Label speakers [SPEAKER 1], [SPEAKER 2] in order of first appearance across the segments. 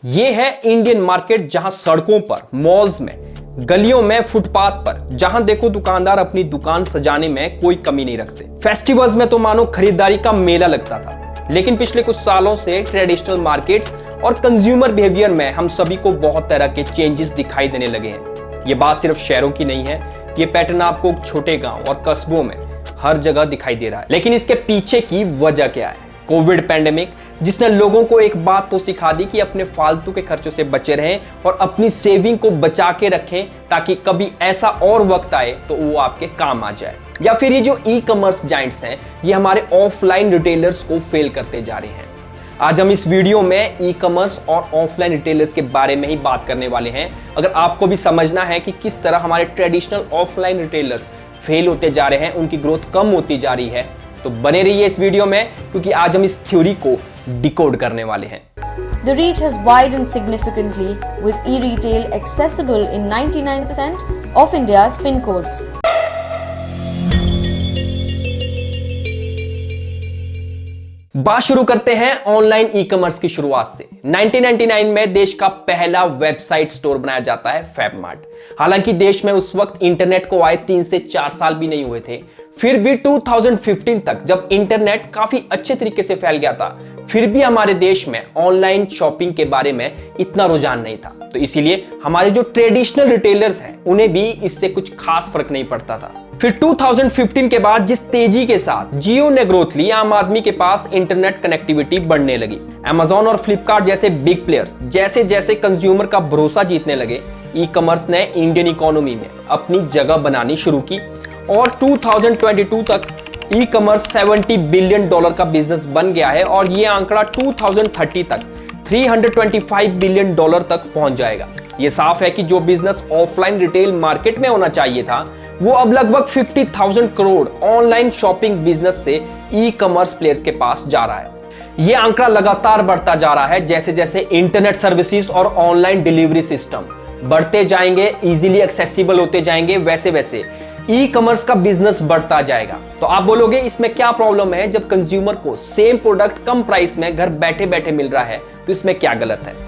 [SPEAKER 1] ये है Indian market, जहां सड़कों पर, मॉल्स में, गलियों में, फुटपाथ पर जहां देखो दुकानदार अपनी दुकान सजाने में कोई कमी नहीं रखते। फेस्टिवल्स में तो मानो खरीदारी का मेला लगता था, लेकिन पिछले कुछ सालों से ट्रेडिशनल मार्केट्स और कंज्यूमर बिहेवियर में हम सभी को बहुत तरह के चेंजेस दिखाई देने लगे हैं। ये बात सिर्फ शहरों की नहीं है, ये पैटर्न आपको छोटे गांव और कस्बों में हर जगह दिखाई दे रहा है। लेकिन इसके पीछे की वजह क्या है? कोविड पैंडेमिक, जिसने लोगों को एक बात तो सिखा दी कि अपने फालतू के खर्चों से बचे रहें और अपनी सेविंग को बचा के रखें, ताकि कभी ऐसा और वक्त आए तो वो आपके काम आ जाए। या फिर ये जो ई कॉमर्स जायंट्स हैं, ये हमारे ऑफलाइन रिटेलर्स को फेल करते जा रहे हैं। आज हम इस वीडियो में ई कॉमर्स और ऑफलाइन रिटेलर्स के बारे में ही बात करने वाले हैं। अगर आपको भी समझना है कि किस तरह हमारे ट्रेडिशनल ऑफलाइन रिटेलर्स फेल होते जा रहे हैं, उनकी ग्रोथ कम होती जा रही है, तो बने रहिए इस वीडियो में, क्योंकि आज हम इस थ्योरी को डिकोड करने वाले हैं।
[SPEAKER 2] The reach has widened significantly, with e-retail accessible in 99% of India's PIN codes.
[SPEAKER 1] बात शुरू करते हैं ऑनलाइन ई कॉमर्स की शुरुआत से। 1999 में देश का पहला वेबसाइट स्टोर बनाया जाता है फैबमार्ट। हालांकि देश में उस वक्त इंटरनेट को आए 3 से 4 साल भी नहीं हुए थे, फिर भी 2015 तक जब इंटरनेट काफी अच्छे तरीके से फैल गया था, फिर भी हमारे देश में ऑनलाइन शॉपिंग के बारे में इतना रुझान नहीं था। तो इसीलिए हमारे जो ट्रेडिशनल रिटेलर्स हैं, उन्हें भी इससे कुछ खास फर्क नहीं पड़ता था। फिर 2015 के बाद जिस तेजी के साथ जियो ने ग्रोथ ली, आम आदमी के पास इंटरनेट कनेक्टिविटी बढ़ने लगी। Amazon और फ्लिपकार्ट जैसे बिग प्लेयर्स जैसे जैसे कंज्यूमर का भरोसा जीतने लगे, ई कॉमर्स ने इंडियन इकोनॉमी में अपनी जगह बनानी शुरू की और 2022 तक ई कॉमर्स $70 बिलियन का बिजनेस बन गया है और ये आंकड़ा 2030 तक $325 बिलियन तक पहुंच जाएगा। ये साफ है कि जो बिजनेस ऑफलाइन रिटेल मार्केट में होना चाहिए था, वो अब लगभग 50,000 करोड़ ऑनलाइन शॉपिंग बिजनेस से ई कॉमर्स प्लेयर्स के पास जा रहा है। ये आंकड़ा लगातार बढ़ता जा रहा है जैसे जैसे इंटरनेट सर्विसेज और ऑनलाइन डिलीवरी सिस्टम बढ़ते जाएंगे, इजीली एक्सेसिबल होते जाएंगे, वैसे वैसे ई कॉमर्स का बिजनेस बढ़ता जाएगा। तो आप बोलोगे इसमें क्या प्रॉब्लम है? जब कंज्यूमर को सेम प्रोडक्ट कम प्राइस में घर बैठे बैठे मिल रहा है, तो इसमें क्या गलत है?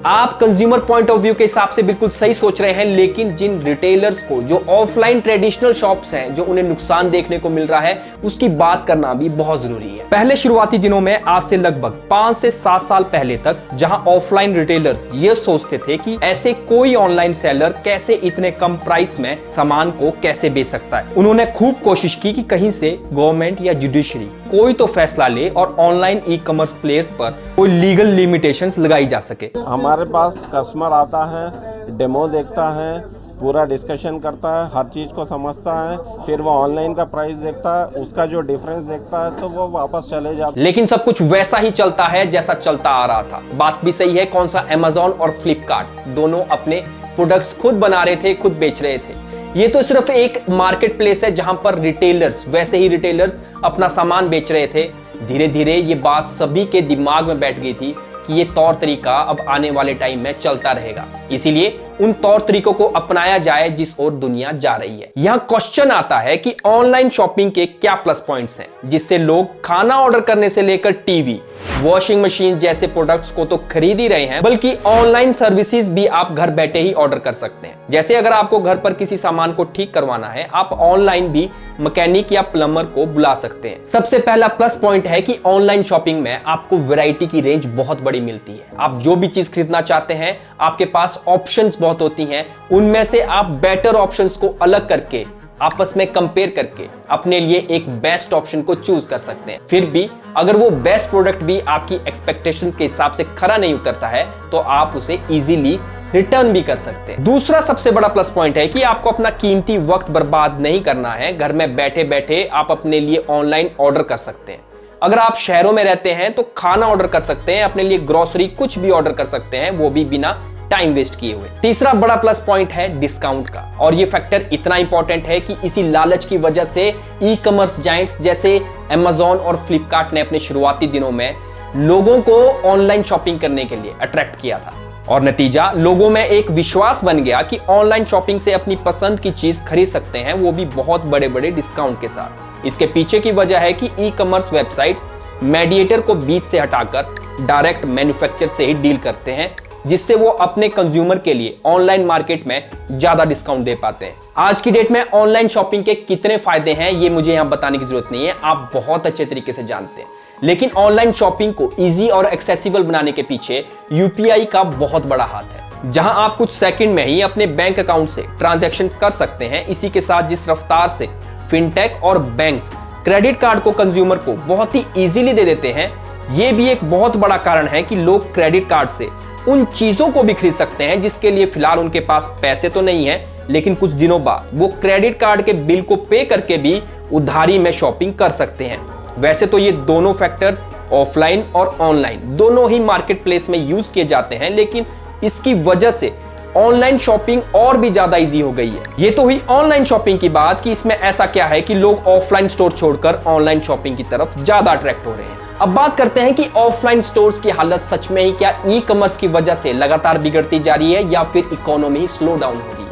[SPEAKER 1] आप कंज्यूमर पॉइंट ऑफ व्यू के हिसाब से बिल्कुल सही सोच रहे हैं, लेकिन जिन रिटेलर्स को, जो ऑफलाइन ट्रेडिशनल शॉप्स हैं, जो उन्हें नुकसान देखने को मिल रहा है, उसकी बात करना भी बहुत जरूरी है। पहले शुरुआती दिनों में, आज से लगभग 5 से 7 साल पहले तक, जहां ऑफलाइन रिटेलर्स ये सोचते थे कि ऐसे कोई ऑनलाइन सेलर कैसे इतने कम प्राइस में सामान को कैसे बेच सकता है, उन्होंने खूब कोशिश की कि कहीं से गवर्नमेंट या जुडिशरी कोई तो फैसला ले और ऑनलाइन ई कॉमर्स प्लेयर्स पर कोई लीगल लिमिटेशंस लगाई जा सके।
[SPEAKER 3] हमारे पास कस्टमर आता है, डेमो देखता है, पूरा डिस्कशन करता है, हर चीज़ को समझता है, फिर वो ऑनलाइन का प्राइस देखता है, उसका जो डिफरेंस देखता है, तो वो वापस चले जाता है।
[SPEAKER 1] लेकिन सब कुछ वैसा ही चलता है जैसा चलता आ रहा था। बात भी सही है, कौन सा Amazon और फ्लिपकार्ट दोनों अपने प्रोडक्ट्स खुद बना रहे थे, खुद बेच रहे थे। ये तो सिर्फ एक मार्केट प्लेस है जहां पर रिटेलर्स, वैसे ही रिटेलर्स अपना सामान बेच रहे थे। धीरे धीरे ये बात सभी के दिमाग में बैठ गई थी कि ये तौर तरीका अब आने वाले टाइम में चलता रहेगा, इसीलिए उन तौर तरीकों को अपनाया जाए जिस ओर दुनिया जा रही है। यहाँ क्वेश्चन आता है कि ऑनलाइन शॉपिंग के क्या प्लस पॉइंट्स हैं, जिससे लोग खाना ऑर्डर करने से लेकर टीवी, वॉशिंग मशीन जैसे प्रोडक्ट्स को तो खरीद ही रहे हैं, बल्कि ऑनलाइन सर्विसेज भी आप घर बैठे ही ऑर्डर कर सकते हैं। जैसे अगर आपको घर पर किसी सामान को ठीक करवाना है, आप ऑनलाइन भी मैकेनिक या प्लम्बर को बुला सकते हैं। सबसे पहला प्लस पॉइंट है कि ऑनलाइन शॉपिंग में आपको वैरायटी की रेंज बहुत बड़ी मिलती है। आप जो भी चीज खरीदना चाहते हैं, आपके पास ऑप्शंस बहुत होती हैं, उनमें से आप बेटर ऑप्शंस को अलग करके, आपस में कंपेयर करके अपने लिए एक बेस्ट ऑप्शन को चूज कर सकते हैं। फिर भी अगर वो बेस्ट प्रोडक्ट भी आपकी एक्सपेक्टेशंस के हिसाब से खरा नहीं उतरता है, तो आप उसे इजीली रिटर्न भी कर सकते हैं। दूसरा सबसे बड़ा प्लस पॉइंट है कि आपको अपना कीमती वक्त बर्बाद नहीं करना है। घर में बैठे बैठे आप अपने लिए ऑनलाइन ऑर्डर कर सकते हैं। अगर आप शहरों में रहते हैं तो खाना ऑर्डर कर सकते हैं, अपने लिए ग्रोसरी कुछ भी ऑर्डर कर सकते हैं, वो भी बिना टाइम वेस्ट किए हुए। तीसरा बड़ा प्लस पॉइंट है डिस्काउंट का, और ये फैक्टर इतना इंपॉर्टेंट है कि इसी लालच की वजह से ई कॉमर्स जायंट्स जैसे Amazon और फ्लिपकार्ट ने अपने शुरुआती दिनों में लोगों को ऑनलाइन शॉपिंग करने के लिए अट्रैक्ट किया था, और नतीजा लोगों में एक विश्वास बन गया कि ऑनलाइन शॉपिंग से अपनी पसंद की चीज खरीद सकते हैं, वो भी बहुत बड़े बड़े डिस्काउंट के साथ। इसके पीछे की वजह है कि ई कॉमर्स वेबसाइट्स मीडिएटर को बीच से हटाकर डायरेक्ट मैन्युफैक्चरर से ही डील करते हैं, जिससे वो अपने कंज्यूमर के लिए ऑनलाइन मार्केट में ज्यादा डिस्काउंट दे पाते हैं। आज की डेट में ऑनलाइन शॉपिंग के कितने फायदे हैं ये मुझे यहां बताने की जरूरत नहीं है, आप बहुत अच्छे तरीके से जानते हैं। लेकिन ऑनलाइन शॉपिंग को इजी और एक्सेसिबल बनाने के पीछे यूपीआई का बहुत बड़ा हाथ है, जहां आप कुछ सेकंड में ही अपने बैंक अकाउंट से ट्रांजैक्शन कर सकते हैं। इसी के साथ जिस रफ्तार से फिनटेक और बैंक्स क्रेडिट कार्ड को कंज्यूमर को बहुत ही इजीली दे देते हैं, यह भी एक बहुत बड़ा कारण है कि लोग क्रेडिट कार्ड से उन चीजों को भी खरीद सकते हैं जिसके लिए फिलहाल उनके पास पैसे तो नहीं है, लेकिन कुछ दिनों बाद वो क्रेडिट कार्ड के बिल को पे करके भी उधारी में शॉपिंग कर सकते हैं। वैसे तो ये दोनों फैक्टर्स ऑफलाइन और ऑनलाइन दोनों ही मार्केट प्लेस में यूज किए जाते हैं, लेकिन इसकी वजह से ऑनलाइन शॉपिंग और भी ज्यादा इजी हो गई है। ये तो हुई ऑनलाइन शॉपिंग की बात कि इसमें ऐसा क्या है कि लोग ऑफलाइन स्टोर छोड़कर ऑनलाइन शॉपिंग की तरफ ज्यादा अट्रैक्ट हो रहे हैं। अब बात करते हैं कि ऑफलाइन स्टोर्स की हालत सच में ही क्या ई कॉमर्स की वजह से लगातार बिगड़ती जा रही है या फिर इकोनॉमी स्लो डाउन हो रही है।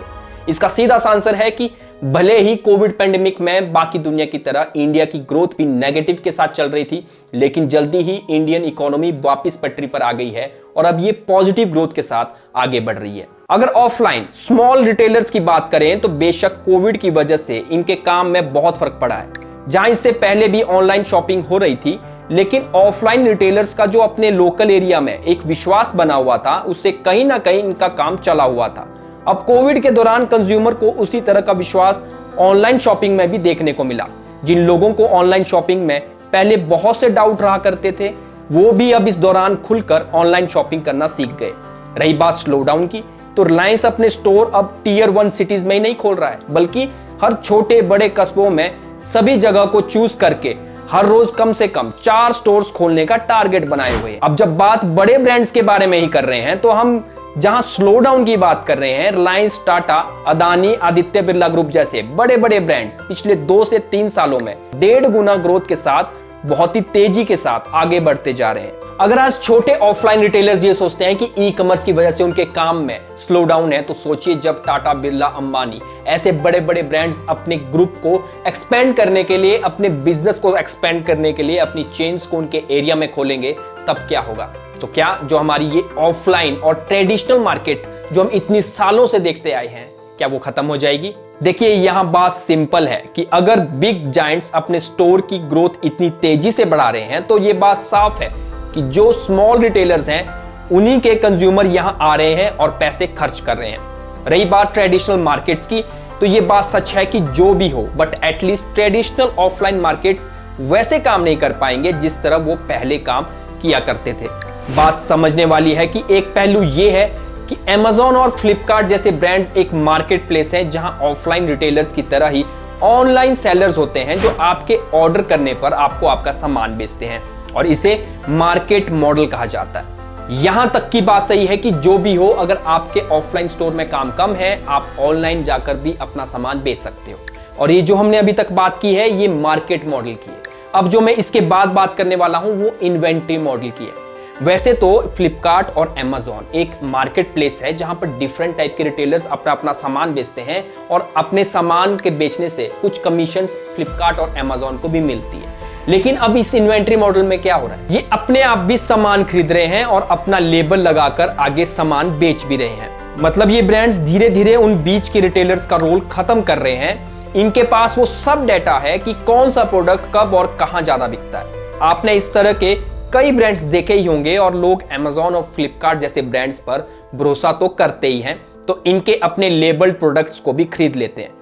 [SPEAKER 1] इसका सीधा सा आंसर है कि भले ही कोविड पेंडेमिक में बाकी दुनिया की तरह इंडिया की ग्रोथ भी नेगेटिव के साथ चल रही थी, लेकिन जल्दी ही इंडियन इकोनॉमी वापस पटरी पर आ गई है और अब ये पॉजिटिव ग्रोथ के साथ आगे बढ़ रही है। अगर ऑफलाइन स्मॉल रिटेलर्स की बात करें तो बेशक कोविड की वजह से इनके काम में बहुत फर्क पड़ा है। जहां इससे पहले भी ऑनलाइन शॉपिंग हो रही थी, लेकिन ऑफलाइन रिटेलर्स का जो अपने लोकल एरिया में एक विश्वास बना हुआ था, उससे कहीं ना कहीं इनका काम चला हुआ था। अब कोविड के दौरान कंज्यूमर को उसी तरह का विश्वास ऑनलाइन शॉपिंग में भी देखने को मिला। जिन लोगों को ऑनलाइन शॉपिंग में पहले बहुत से डाउट रहा करते थे, वो भी अब इस दौरान खुलकर ऑनलाइन शॉपिंग करना सीख गए। रही बात स्लो डाउन की, तो रिलायंस अपने स्टोर अब टियर 1 सिटीज में ही नहीं खोल रहा है, बल्कि हर छोटे बड़े कस्बों में सभी जगह को चूज करके हर रोज कम से कम 4 स्टोर्स खोलने का टारगेट बनाए हुए हैं। अब जब बात बड़े ब्रांड्स के बारे में ही कर रहे हैं, तो हम जहां स्लो डाउन की बात कर रहे हैं, रिलायंस, टाटा, अदानी, आदित्य बिरला ग्रुप जैसे बड़े बड़े ब्रांड्स पिछले 2 से 3 सालों में 1.5 गुना ग्रोथ के साथ बहुत ही तेजी के साथ आगे बढ़ते जा रहे हैं। अगर आज छोटे ऑफलाइन रिटेलर्स ये सोचते हैं कि ई कॉमर्स की वजह से उनके काम में स्लो डाउन है, तो सोचिए जब टाटा, बिरला, अंबानी ऐसे बड़े बड़े ब्रांड्स अपने ग्रुप को एक्सपेंड करने के लिए, अपने बिजनेस को एक्सपेंड करने के लिए अपनी चेन्स को उनके एरिया में खोलेंगे, तब क्या होगा। तो क्या जो हमारी ये ऑफलाइन और ट्रेडिशनल मार्केट जो हम इतनी सालों से देखते आए हैं, क्या वो खत्म हो जाएगी? देखिए, यहां बात सिंपल है कि अगर बिग जायंट्स अपने स्टोर की ग्रोथ इतनी तेजी से बढ़ा रहे हैं, तो ये बात साफ है कि जो स्मॉल रिटेलर्स हैं, उन्हीं के कंज्यूमर यहां आ रहे हैं और पैसे खर्च कर रहे हैं। रही बात ट्रेडिशनल मार्केट्स की, तो ये बात सच है कि जो भी हो, but at least traditional offline markets वैसे काम नहीं कर पाएंगे जिस तरह वो पहले काम किया करते थे। बात समझने वाली है कि एक पहलू ये है कि Amazon और Flipkart जैसे ब्रांड्स एक मार्केट प्लेस हैं, जहां ऑफलाइन रिटेलर्स की तरह ही ऑनलाइन सेलर्स होते हैं जो आपके ऑर्डर करने पर आपको आपका सामान बेचते हैं, और इसे मार्केट मॉडल कहा जाता है। यहां तक की बात सही है कि जो भी हो, अगर आपके ऑफलाइन स्टोर में काम कम है, आप ऑनलाइन जाकर भी अपना सामान बेच सकते हो। और ये जो हमने अभी तक बात की है, ये मार्केट मॉडल की है। अब जो मैं इसके बाद बात करने वाला हूं, वो इन्वेंट्री मॉडल की है। वैसे तो फ्लिपकार्ट और Amazon एक मार्केट प्लेस है जहां पर डिफरेंट टाइप के रिटेलर्स अपना अपना सामान बेचते हैं, और अपने सामान के बेचने से कुछ कमीशंस फ्लिपकार्ट और Amazon को भी मिलती है। लेकिन अब इस इन्वेंट्री मॉडल में क्या हो रहा है, ये अपने आप भी सामान खरीद रहे हैं और अपना लेबल लगाकर आगे सामान बेच भी रहे हैं। मतलब ये ब्रांड्स धीरे धीरे उन बीच के रिटेलर्स का रोल खत्म कर रहे हैं। इनके पास वो सब डेटा है कि कौन सा प्रोडक्ट कब और कहां ज्यादा बिकता है। आपने इस तरह के कई ब्रांड्स देखे ही होंगे, और लोग Amazon और Flipkart जैसे ब्रांड्स पर भरोसा तो करते ही हैं, तो इनके अपने लेबल्ड प्रोडक्ट्स को भी खरीद लेते हैं।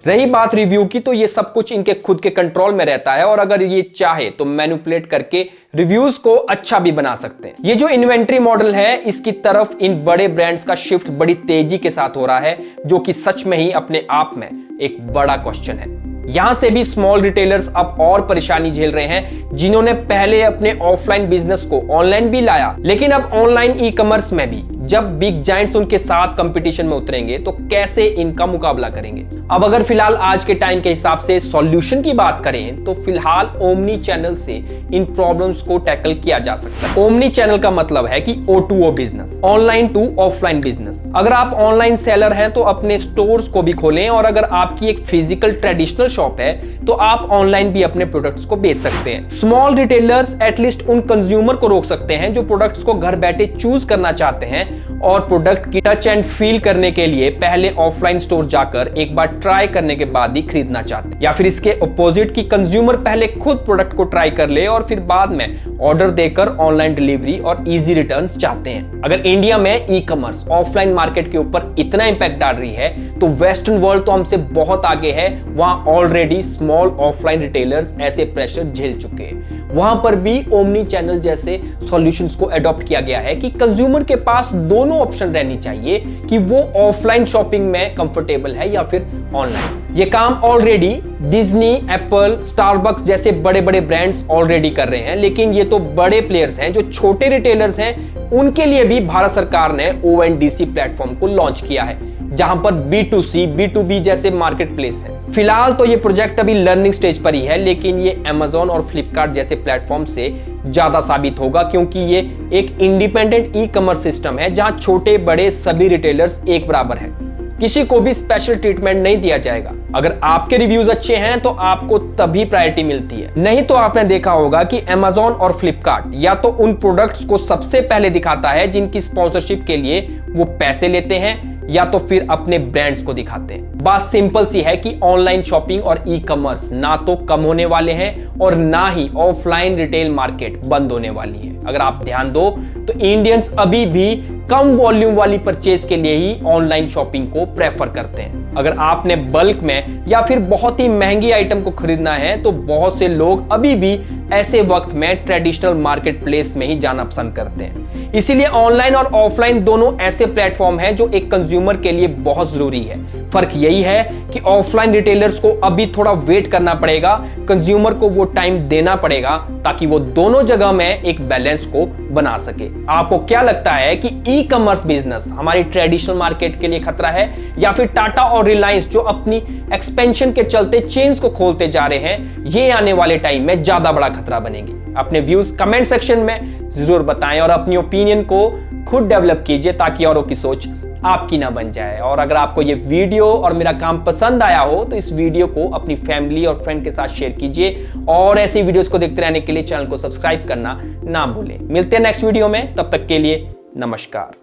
[SPEAKER 1] रही बात रिव्यू की, तो ये सब कुछ इनके खुद के कंट्रोल में रहता है, और अगर ये चाहे तो मैनिपुलेट करके रिव्यूज को अच्छा भी बना सकते हैं। ये जो इन्वेंट्री मॉडल है, इसकी तरफ इन बड़े ब्रांड्स का शिफ्ट बड़ी तेजी के साथ हो रहा है, जो कि सच में ही अपने आप में एक बड़ा क्वेश्चन है। यहां से भी स्मॉल रिटेलर्स अब और परेशानी झेल रहे हैं, जिन्होंने पहले अपने ऑफलाइन बिजनेस को ऑनलाइन भी लाया, लेकिन अब ऑनलाइन ई कॉमर्स में भी जब बिग जायंट्स उनके साथ कंपटीशन में उतरेंगे तो कैसे इनका मुकाबला करेंगे। अब अगर फिलहाल आज के टाइम के हिसाब से सॉल्यूशन की बात करें तो फिलहाल ओमनी चैनल से इन प्रॉब्लम्स को टैकल किया जा सकता है। ओमनी चैनल का मतलब है कि O2O business, online to offline business. अगर आप ऑनलाइन सेलर हैं तो अपने स्टोर्स को भी खोलें, और अगर आपकी एक फिजिकल ट्रेडिशनल शॉप है तो आप ऑनलाइन भी अपने प्रोडक्ट्स को बेच सकते हैं। स्मॉल रिटेलर्स एटलीस्ट उन कंज्यूमर को रोक सकते हैं जो प्रोडक्ट्स को घर बैठे चूज करना चाहते हैं और प्रोडक्ट की टच एंड फील करने के लिए पहले ऑफलाइन स्टोर जाकर एक बार ट्राई करने के बाद ही खरीदना चाहते हैं, या फिर इसके अपोजिट की कंज्यूमर पहले खुद प्रोडक्ट को ट्राई कर ले और फिर बाद में ऑर्डर देकर ऑनलाइन डिलीवरी और इजी रिटर्न्स चाहते हैं। अगर इंडिया में ई कॉमर्स ऑफलाइन मार्केट के ऊपर इतना इंपैक्ट डाल रही है तो वेस्टर्न वर्ल्ड तो हमसे बहुत आगे है। वहां ऑलरेडी स्मॉल ऑफलाइन रिटेलर्स ऐसे प्रेशर झेल चुके हैं। वहां पर भी ओमनी चैनल जैसे सॉल्यूशंस को अडॉप्ट किया गया है कि कंज्यूमर के पास दोनों ऑप्शन रहनी चाहिए कि वो ऑफलाइन शॉपिंग में कंफर्टेबल है या फिर ऑनलाइन। ये काम ऑलरेडी डिज्नी, एप्पल, स्टारबक्स जैसे बड़े बड़े ब्रांड्स ऑलरेडी कर रहे हैं, लेकिन ये तो बड़े प्लेयर्स हैं। जो छोटे रिटेलर्स हैं उनके लिए भी भारत सरकार ने ONDC प्लेटफॉर्म को लॉन्च किया है, जहां पर B2C, B2B जैसे मार्केट प्लेस है। फिलहाल तो ये प्रोजेक्ट अभी लर्निंग स्टेज पर ही है, लेकिन ये Amazon और फ्लिपकार्ट जैसे प्लेटफॉर्म से ज्यादा साबित होगा, क्योंकि ये एक इंडिपेंडेंट ई कॉमर्स सिस्टम है जहां छोटे बड़े सभी रिटेलर्स एक बराबर हैं। किसी को भी स्पेशल ट्रीटमेंट नहीं दिया जाएगा। अगर आपके रिव्यूज अच्छे हैं तो आपको तभी प्रायोरिटी मिलती है, नहीं तो आपने देखा होगा कि Amazon और फ्लिपकार्ट या तो उन प्रोडक्ट्स को सबसे पहले दिखाता है जिनकी स्पॉन्सरशिप के लिए वो पैसे लेते हैं, या तो फिर अपने ब्रांड्स को दिखाते हैं। बात सिंपल सी है कि ऑनलाइन शॉपिंग और ई कॉमर्स ना तो कम होने वाले हैं और ना ही ऑफलाइन रिटेल मार्केट बंद होने वाली है। अगर आप ध्यान दो तो इंडियंस अभी भी कम वॉल्यूम वाली परचेज के लिए ही ऑनलाइन शॉपिंग को प्रेफर करते हैं। अगर आपने बल्क में या फिर बहुत ही महंगी आइटम को खरीदना है तो बहुत से लोग अभी भी ऐसे वक्त में ट्रेडिशनल मार्केट प्लेस में ही जाना पसंद करते हैं। इसीलिए ऑनलाइन और ऑफलाइन दोनों ऐसे प्लेटफॉर्म हैं जो एक कंज्यूमर के लिए बहुत जरूरी है। फर्क यही है कि ऑफलाइन रिटेलर्स को अभी थोड़ा वेट करना पड़ेगा, कंज्यूमर को वो टाइम देना पड़ेगा ताकि वो दोनों जगह में एक बैलेंस को बना सके। आपको क्या लगता है कि ई कॉमर्स बिजनेस हमारी ट्रेडिशनल मार्केट के लिए खतरा है, या फिर टाटा और रिलायंस जो अपनी एक्सपेंशन के चलते चेन्स को खोलते जा रहे हैं, ये आने वाले टाइम में ज्यादा बड़ा खतरा बनेंगे? अपने व्यूज कमेंट सेक्शन में जरूर बताएं और अपनी ओपिनियन को खुद डेवलप कीजिए ताकि औरों की सोच आपकी ना बन जाए। और अगर आपको ये वीडियो और मेरा काम पसंद आया हो तो इस वीडियो को अपनी फैमिली और फ्रेंड के साथ शेयर कीजिए, और ऐसी वीडियोस को देखते रहने के लिए चैनल को सब्सक्राइब करना ना भूलें। मिलते हैं नेक्स्ट वीडियो में, तब तक के लिए नमस्कार।